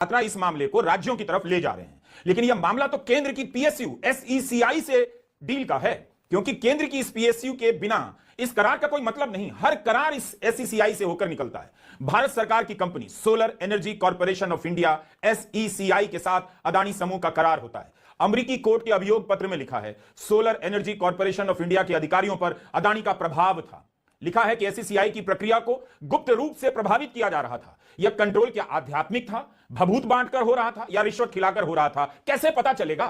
यात्रा इस मामले को राज्यों की तरफ ले जा रहे हैं, लेकिन यह मामला तो केंद्र की पीएसयू एसईसीआई से डील का है, क्योंकि केंद्र की इस पीएसयू के बिना इस करार का कोई मतलब नहीं। हर करार इस एसईसीआई से होकर निकलता है। भारत सरकार की company solar energy corporation of India SECI के साथ अदानी समूह का करार होता है। अमेरिकी कोर्ट के अभियोग पत्र में लिखा है, solar energy corporation of India के अधिकारियों पर अदानी का प्रभाव था। लिखा है कि एसईसीआई की प्रक्रिया को गुप्त रूप से प्रभावित किया जा रहा था। यह कंट्रोल क्या आध्यात्मिक था, भभूत बांटकर हो रहा था, या रिश्वत खिलाकर हो रहा था? कैसे पता चलेगा?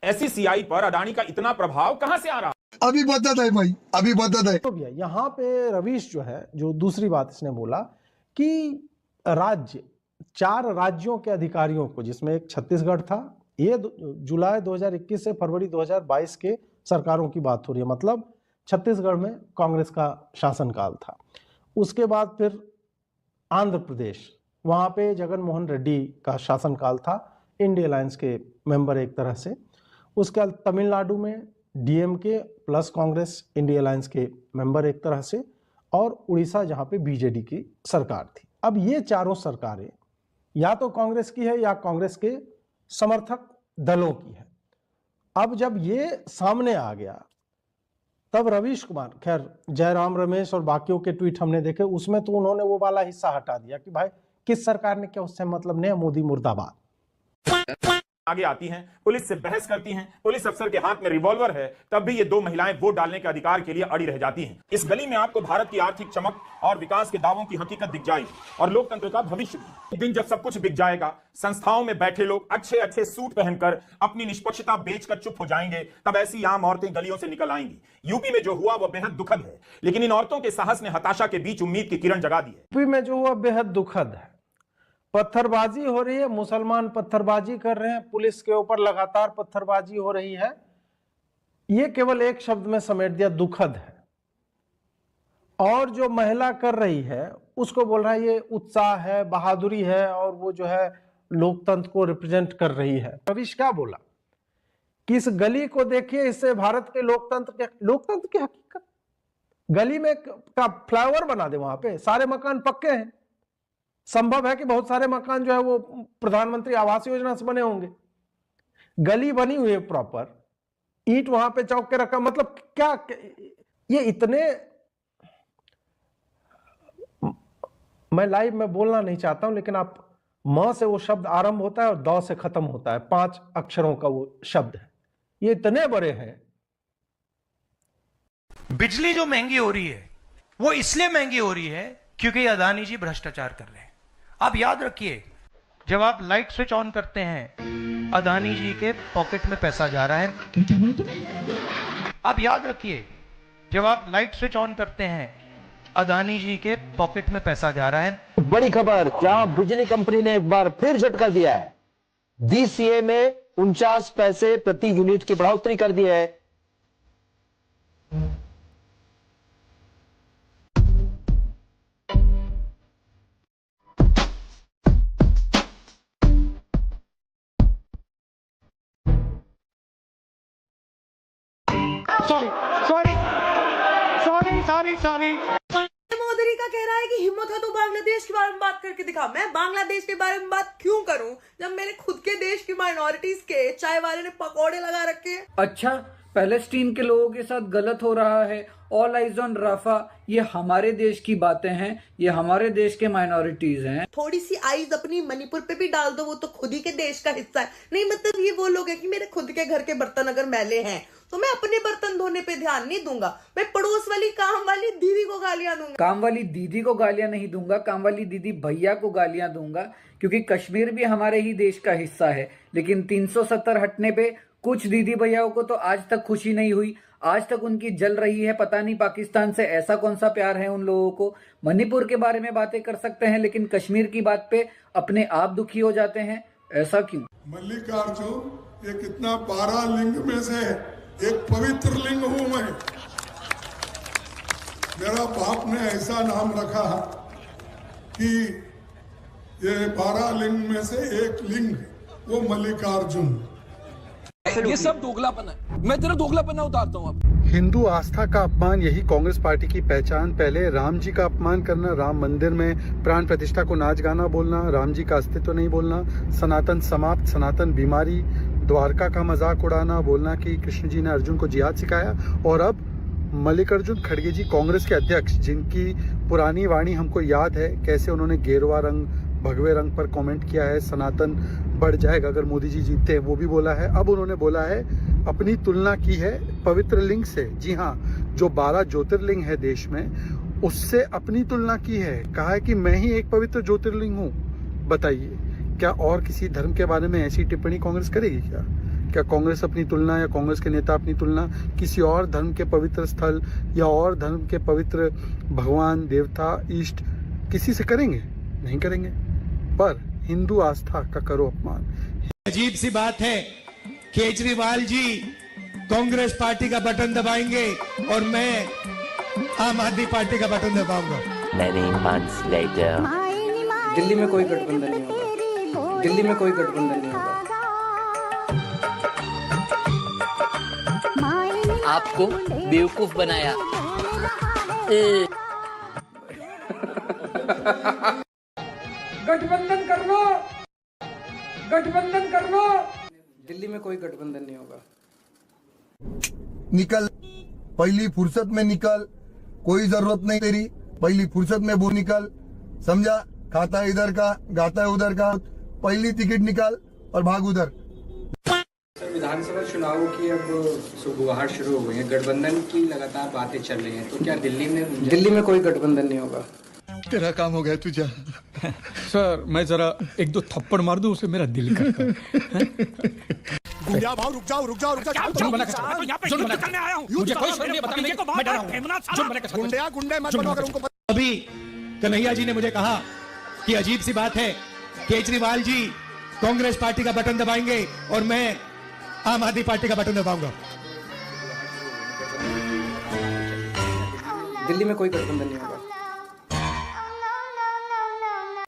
एसईसीआई पर अदानी का इतना प्रभाव कहां से आ रहा? अभी बदत है भाई, अभी बदत है। तो भैया यहाँ पे रवीश जो है, जो दूसरी बात इसने बोला कि राज्य, 4 राज्यों के अधिकारियों को, जिसमें एक छत्तीसगढ़ था, ये जुलाई 2021 से फरवरी 2022 के सरकारों की बात हो रही है, मतलब छत्तीसगढ़ में कांग्रेस का शासनकाल था। उसके बाद फिर आंध्र प्रदेश, वहाँ पे जगन मोहन रेड्डी का शासनकाल था, इंडिया अलायंस के मेंबर एक तरह से। उसके बाद तमिलनाडु में DMK plus Congress, India alliance के मेंबर एक तरह से, और उड़ीसा जहाँ पे बीजेडी की सरकार थी। अब ये चारों सरकारें या तो कांग्रेस की है या कांग्रेस के समर्थक दलों की है। अब जब ये सामने आ गया तब रवीश कुमार, खैर जयराम रमेश और बाकियों के ट्वीट हमने देखे, उसमें तो उन्होंने वो वाला हिस्सा हटा दिया कि भाई किस सरकार ने क्या, उससे मतलब नहीं, मोदी मुर्दाबाद। आगे आती हैं, पुलिस से बहस करती हैं, पुलिस अफसर के हाथ में रिवॉल्वर है, तब भी ये 2 महिलाएं वोट डालने के अधिकार के लिए अड़ी रह जाती हैं। इस गली में आपको भारत की आर्थिक चमक और विकास के दावों की हकीकत दिख जाएगी, और लोकतंत्र का भविष्य भी। एक दिन जब सब कुछ बिक जाएगा, संस्थाओं में बैठे लोग अच्छे अच्छे सूट पहनकर अपनी निष्पक्षता बेचकर चुप हो जाएंगे, तब ऐसी आम औरतें गलियों से निकल आएंगी। यूपी में जो हुआ वह बेहद दुखद है, लेकिन इन औरतों के साहस ने हताशा के बीच उम्मीद की किरण जगा दी है। यूपी में जो हुआ बेहद दुखद है। पत्थरबाजी हो रही है, मुसलमान पत्थरबाजी कर रहे हैं, पुलिस के ऊपर लगातार पत्थरबाजी हो रही है। ये केवल एक शब्द में समेट दिया, दुखद है। और जो महिला कर रही है उसको बोल रहा है ये उत्साह है, बहादुरी है, और वो जो है लोकतंत्र को रिप्रेजेंट कर रही है। रवीश क्या बोला कि इस गली को देखिए, इससे भारत के लोकतंत्र की हकीकत। गली में का फ्लाईओवर बना दे, वहां पे सारे मकान पक्के हैं। संभव है कि बहुत सारे मकान जो है वो प्रधानमंत्री आवास योजना से बने होंगे। गली बनी हुई है प्रॉपर, ईंट वहां पे चौक के रखा, मतलब क्या ये इतने, मैं लाइव में बोलना नहीं चाहता हूं, लेकिन आप, म से वो शब्द आरंभ होता है और द से खत्म होता है, 5 अक्षरों का वो शब्द है। ये इतने बड़े हैं। बिजली जो महंगी हो रही है वो इसलिए महंगी हो रही है क्योंकि अदानी जी भ्रष्टाचार कर रहे हैं। आप याद रखिए, जब आप लाइट स्विच ऑन करते हैं अदानी जी के पॉकेट में पैसा जा रहा है। आप याद रखिए, जब आप लाइट स्विच ऑन करते हैं अदानी जी के पॉकेट में पैसा जा रहा है। बड़ी खबर, जहां बिजली कंपनी ने एक बार फिर झटका दिया है। डीसीए में 49 पैसे प्रति यूनिट की बढ़ोतरी कर दी है। सॉरी। मोदी का कह रहा है कि हिम्मत है तो बांग्लादेश के बारे में बात करके दिखा। मैं बांग्लादेश के बारे में बात क्यों करूं जब मेरे खुद के देश की माइनॉरिटीज के चाय वाले ने पकौड़े लगा रखे हैं। अच्छा, पैलेस्टीन के लोगों के साथ गलत हो रहा है, ऑल आइज ऑन राफा, ये हमारे देश की बातें हैं, ये हमारे देश के माइनॉरिटीज हैं। थोड़ी सी आइज अपनी मणिपुर पे भी डाल दो, वो तो खुद ही के देश का हिस्सा है। नहीं मतलब ये वो लोग हैं कि मेरे खुद के घर के बर्तन अगर मैले हैं तो मैं अपने बर्तन धोने पे ध्यान नहीं दूंगा, मैं पड़ोस वाली काम वाली दीदी को गालियां दूंगा। काम वाली दीदी को गालियां नहीं दूंगा, काम वाली दीदी भैया को गालियां दूंगा, क्योंकि कश्मीर भी हमारे ही देश का हिस्सा है। लेकिन 370 हटने पे कुछ दीदी भैयाओं को तो आज तक खुशी नहीं हुई, आज तक उनकी जल रही है। पता नहीं पाकिस्तान से ऐसा कौन सा प्यार है उन लोगों को। मणिपुर के बारे में बातें कर सकते हैं, लेकिन कश्मीर की बात पे अपने आप दुखी हो जाते हैं, ऐसा क्यों? मल्लिकार्जुन ये कितना 12 लिंग में से एक पवित्र लिंग हूं मैं। मेरा बाप ने ऐसा नाम रखा कि ये 12 लिंग में से एक लिंग, वो मल्लिकार्जुन। ये सब दोगलापन है। मैं तेरा दोगलापना उतारता हूँ अब। हिंदू आस्था का अपमान यही कांग्रेस पार्टी की पहचान। पहले राम जी का अपमान करना, राम मंदिर में प्राण प्रतिष्ठा को नाच गाना बोलना, राम जी का अस्तित्व नहीं बोलना, सनातन समाप्त, सनातन बीमारी, द्वारका का मजाक उड़ाना, बोलना कि कृष्ण जी ने अर्जुन को जिहाद सिखाया। और अब मल्लिकार्जुन खड़गे जी, कांग्रेस के अध्यक्ष, जिनकी पुरानी वाणी हमको याद है, कैसे उन्होंने गेरुआ रंग, भगवे रंग पर कमेंट किया है, सनातन बढ़ जाएगा अगर मोदी जी जीतते हैं, वो भी बोला है। अब उन्होंने बोला है, अपनी तुलना की है पवित्र लिंग से। जी हाँ, जो 12 ज्योतिर्लिंग है देश में, उससे अपनी तुलना की है। कहा है कि मैं ही एक पवित्र ज्योतिर्लिंग हूँ। बताइए, क्या और किसी धर्म के बारे में ऐसी टिप्पणी कांग्रेस करेगी क्या कांग्रेस अपनी तुलना, या कांग्रेस के नेता अपनी तुलना किसी और धर्म के पवित्र स्थल या और धर्म के पवित्र भगवान, देवता, इष्ट किसी से करेंगे? नहीं करेंगे। पर हिंदू आस्था का करो अपमान। अजीब सी बात है, केजरीवाल जी कांग्रेस पार्टी का बटन दबाएंगे और मैं आम आदमी पार्टी का बटन दबाऊंगा। दिल्ली में कोई गठबंधन नहीं होगा। दिल्ली में कोई गठबंधन नहीं होगा। आपको बेवकूफ बनाया। गठबंधन कर लो, गठबंधन कर लो। दिल्ली में कोई गठबंधन नहीं होगा। निकल, पहली फुर्सत में निकल, कोई जरूरत नहीं तेरी, पहली फुर्सत में वो निकल, समझा? खाता है इधर का, गाता है उधर का, पहली टिकट निकाल और भाग उधर। विधानसभा चुनावों की अब सुगबुगाहट शुरू हो गई है, गठबंधन की लगातार बातें चल रही हैं, तो क्या दिल्ली में कोई गठबंधन नहीं होगा? तेरा काम हो गया तुझा। सर मैं जरा एक दो थप्पड़ मार दूं, उसे मेरा दिल करता है। गुंडिया भाव, रुक जाओ। मुझे कोई शर्म नहीं, बताने को मैं डरा हूं। गुंडे मत बनो अगर उनको। अभी कन्हैया जी ने मुझे कहा कि अजीब सी बात है, केजरीवाल जी कांग्रेस पार्टी का बटन दबाएंगे और मैं आम आदमी पार्टी का बटन दबाऊंगा। दिल्ली में कोई गठबंधन नहीं होगा।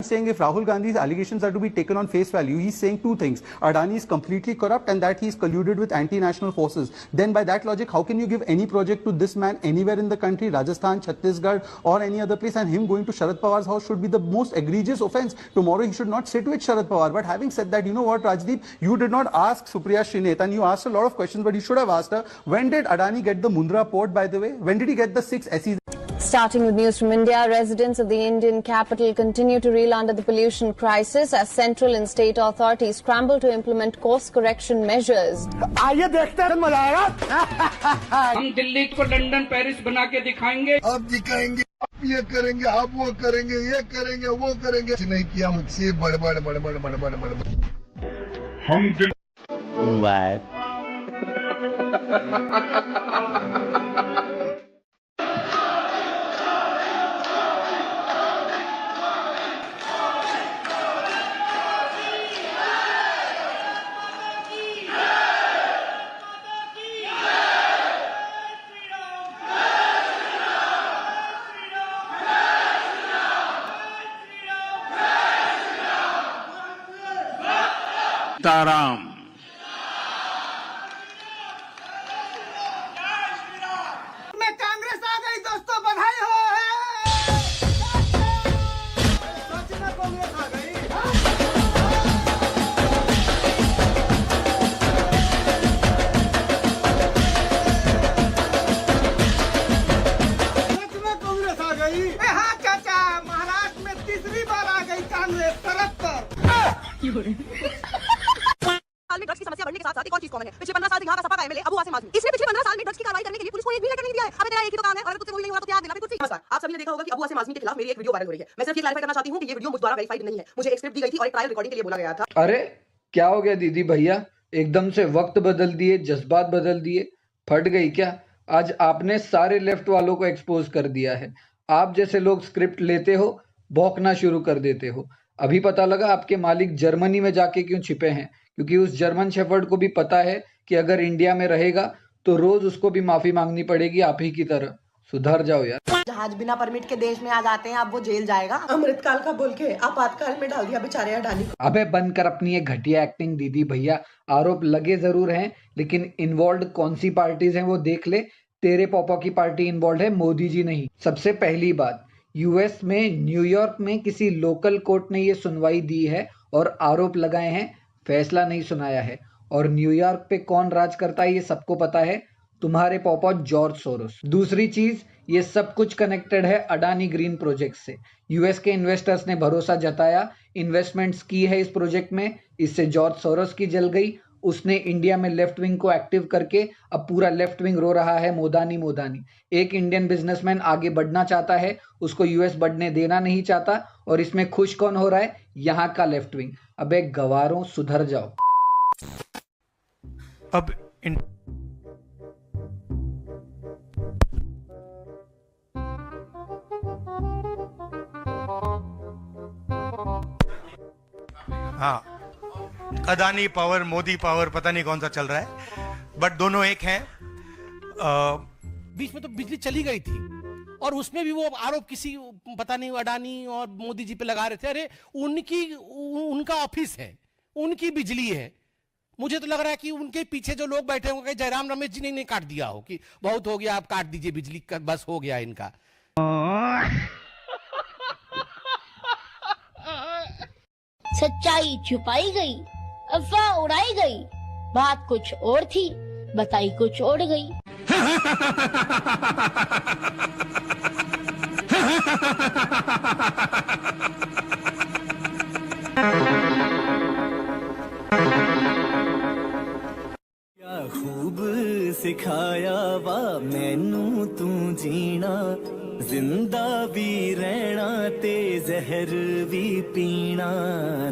Saying if Rahul Gandhi's allegations are to be taken on face value, he's saying two things: Adani is completely corrupt and that he's colluded with anti-national forces. Then by that logic, how can you give any project to this man anywhere in the country, Rajasthan, Chhattisgarh or any other place, and him going to Sharad Pawar's house should be the most egregious offense. Tomorrow he should not sit with Sharad Pawar. But having said that, you know what, Rajdeep, you did not ask Supriya Shrinet, and you asked a lot of questions, but you should have asked her, when did Adani get the Mundra port, by the way? When did he get the 6 SEs? Starting with news from India, residents of the Indian capital continue to reel under the pollution crisis as central and state authorities scramble to implement course correction measures. आइए देखते हैं, मजा आएगा। हम दिल्ली को London, Paris बना के दिखाएंगे। अब दिखाएंगे, अब ये करेंगे, अब वो करेंगे, ये करेंगे, वो करेंगे। नहीं किया मुझसे बड़े हम ताराम मैं कांग्रेस आ गई दोस्तों, बधाई हो। सच में कांग्रेस आ गई। सच में कांग्रेस आ गई। हाँ चाचा, महाराष्ट्र में तीसरी बार आ गई कांग्रेस तरफ पर। साल में ड्रग्स की समस्या बढ़ने के साथ-साथ एक और चीज कॉमन है। पिछले 15 साल से यहाँ का सपा का एमएलए अबू आसिम आजमी, इसने पिछले 15 साल में ड्रग्स की कार्रवाई करने के लिए पुलिस को एक भी लेटर नहीं दिया है। अब तेरा एक ही तो काम है, अगर तुझसे कोई नहीं हो रहा तो क्या दिला कुछ। नमस्कार, आप सभी ने देखा होगा कि अबू आसिम आजमी के खिलाफ मेरी एक वीडियो वायरल हो रही है। मैं सिर्फ ये क्लैरिफाई करना चाहती हूँ कि ये वीडियो मुझ द्वारा वेरीफाइड नहीं है। मुझे एक स्क्रिप्ट दी गई थी और एक ट्रायल रिकॉर्डिंग के लिए बोला गया था। अरे क्या हो गया दीदी भैया, एकदम से वक्त बदल दिए, जज्बात बदल दिए, फट गई क्या? आज आपने सारे लेफ्ट वालों को एक्सपोज कर दिया है। आप जैसे लोग स्क्रिप्ट लेते हो, भौंकना शुरू कर देते हो। अभी पता लगा आपके मालिक जर्मनी में जाके क्यों छिपे हैं, क्योंकि उस जर्मन शेफर्ड को भी पता है कि अगर इंडिया में रहेगा तो रोज उसको भी माफी मांगनी पड़ेगी आप ही की तरह। सुधर जाओ यार। जहाज बिना परमिट के देश में आ जाते हैं, अब वो जेल जाएगा। अमृतकाल का बोल के आपातकाल में डाल दिया बेचारे अडानी को। अबे बंद कर अपनी ये घटिया एक्टिंग दीदी भैया। आरोप लगे जरूर हैं, लेकिन इन्वॉल्व कौन सी पार्टीज हैं वो देख ले। तेरे पापा की पार्टी इन्वॉल्व है, मोदी जी नहीं। सबसे पहली बात, यूएस में न्यूयॉर्क में किसी लोकल कोर्ट ने ये सुनवाई दी है और आरोप लगाए हैं, फैसला नहीं सुनाया है। और न्यूयॉर्क पे कौन राज करता है ये सबको पता है, तुम्हारे पापा जॉर्ज सोरोस। दूसरी चीज, ये सब कुछ कनेक्टेड है अडानी ग्रीन प्रोजेक्ट से। यूएस के इन्वेस्टर्स ने भरोसा जताया, इन्वेस्टमेंट्स की है इस प्रोजेक्ट में, इससे जॉर्ज सोरोस की जल गई। उसने इंडिया में लेफ्ट विंग को एक्टिव करके अब पूरा लेफ्ट विंग रो रहा है मोदानी मोदानी। एक इंडियन बिजनेसमैन आगे बढ़ना चाहता है, उसको यूएस बढ़ने देना नहीं चाहता, और इसमें खुश कौन हो रहा है? यहाँ का लेफ्ट विंग। अबे गवारों, सुधर जाओ। अब हाँ, अदानी पावर, मोदी पावर, पता नहीं कौन सा चल रहा है, बट दोनों एक हैं। बीच में तो बिजली चली गई थी और उसमें भी वो आरोप किसी पता नहीं अडानी और मोदी जी पे लगा रहे थे। अरे उनका ऑफिस है, उनकी बिजली है। मुझे तो लग रहा है कि उनके पीछे जो लोग बैठे होंगे, जयराम रमेश जी ने काट दिया हो कि बहुत हो गया, आप काट दीजिए बिजली का, बस हो गया इनका। सच्चाई छुपाई गई, अफवाह उड़ाई गई, बात कुछ और थी, बताई कुछ और गई। क्या खूब सिखाया वा मैनू तू जीना, जिंदा भी रहना ते जहर भी पीना,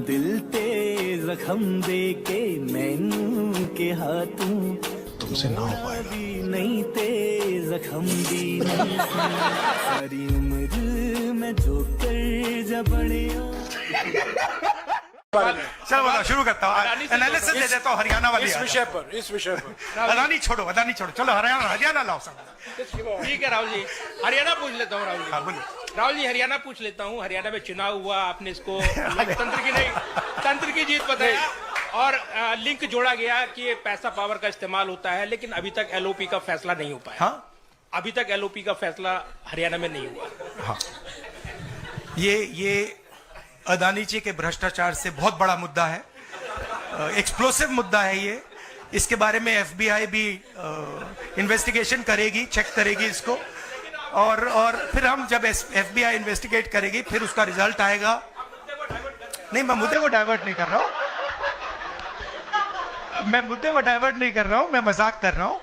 दिल ते जख्म दे के मैनू के हाथों तुमसे ना हो पाएगा, नहीं ते जख्म भी नहीं, सारी उम्र मैं जो कर जा बड़े। चलो बताओ, शुरू करता हूँ, एनालिसिस दे देता हूँ हरियाणा वाली। इस विषय पर अदानी छोड़ो, चलो हरियाणा लाओ सब। ठीक है राहुल जी, हरियाणा पूछ लेता हूँ। राहुल जी, हाँ, बोलिए। राहुल जी, हरियाणा पूछ लेता हूँ। हरियाणा में चुनाव हुआ, आपने इसको लोकतंत्र की नहीं तंत्र की जीत बताया और लिंक जोड़ा गया कि ये पैसा पावर का इस्तेमाल होता है, लेकिन अभी तक एलओपी का फैसला नहीं हो पाया। हाँ? अभी तक एलओपी का फैसला हरियाणा में नहीं हुआ। हाँ, ये अदानी जी के भ्रष्टाचार से बहुत बड़ा मुद्दा है, एक्सप्लोसिव मुद्दा है ये। इसके बारे में एफबीआई भी इन्वेस्टिगेशन करेगी, चेक करेगी इसको, और फिर हम जब एफबीआई इन्वेस्टिगेट करेगी फिर उसका रिजल्ट आएगा। नहीं, मैं मुद्दे को डाइवर्ट नहीं कर रहा हूं, मैं मजाक कर रहा हूं।